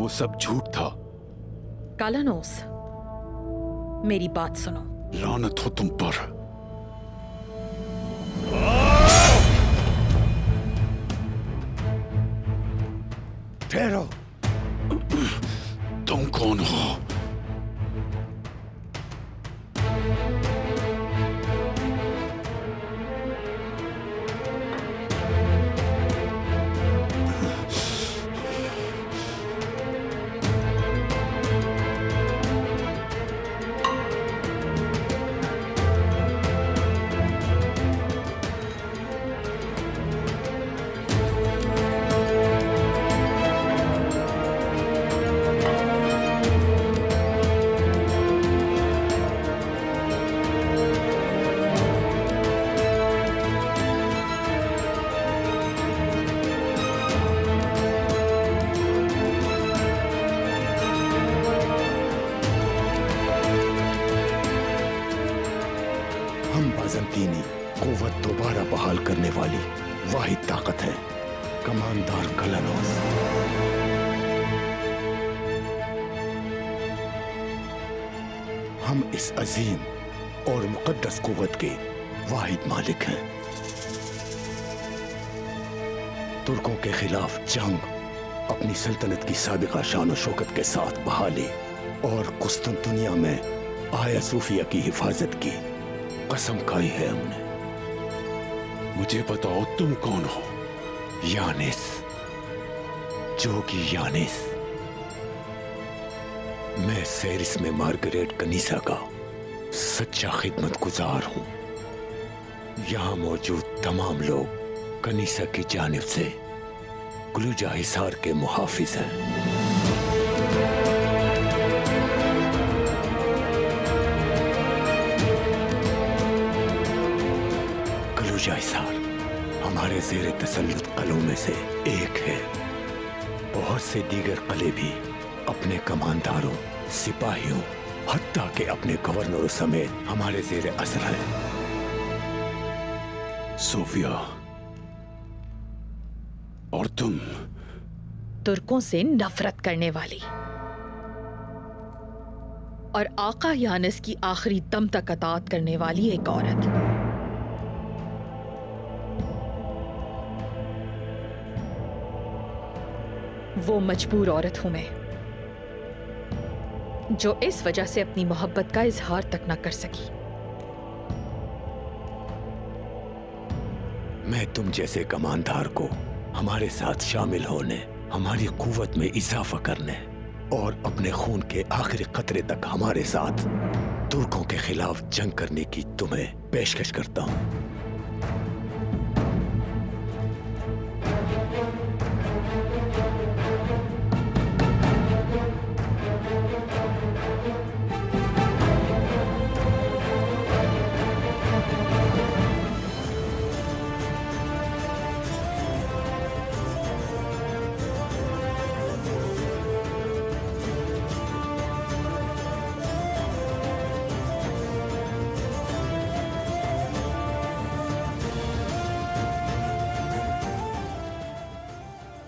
वो सब झूठ था। कालानोस, मेरी बात सुनो। लानत हो तुम पर। ठहरो। तुम कौन हो? बाज़ंतीनी कुव्वत दोबारा बहाल करने वाली वाहिद ताकत है, कमांडर कालानोस। हम इस अजीम और मुकद्दस कुव्वत के वाहिद मालिक हैं। तुर्कों के खिलाफ जंग अपनी सल्तनत की साबिका शान और शौकत के साथ बहाली और कुस्तुनतुनिया में आया सूफिया की हिफाजत की कसम खाई है हमने। मुझे बताओ तुम कौन हो? यानिस, जोगी यानिस। मैं सेरिस में मार्गरेट कनीसा का सच्चा खिदमत गुजार हूं। यहां मौजूद तमाम लोग कनीसा की जानिब से क्लूजा हिसार के मुहाफिज हैं। क्लूजा हिसार हमारे ज़ेर तसल्लुत कलों में से एक है। बहुत से दीगर कले भी अपने कमांडरों, सिपाहियों, हत्ता के अपने गवर्नरों समेत हमारे ज़ेर असर है। सोफिया, और तुम? तुर्कों से नफरत करने वाली और आका यानिस की आखिरी दम तक अताअत करने वाली एक औरत। वो मजबूर औरत हूं मैं, जो इस वजह से अपनी मोहब्बत का इजहार तक न कर सकी। मैं तुम जैसे कमांडर को हमारे साथ शामिल होने, हमारी कुव्वत में इजाफा करने और अपने खून के आखिरी कतरे तक हमारे साथ तुर्कों के खिलाफ जंग करने की तुम्हें पेशकश करता हूं।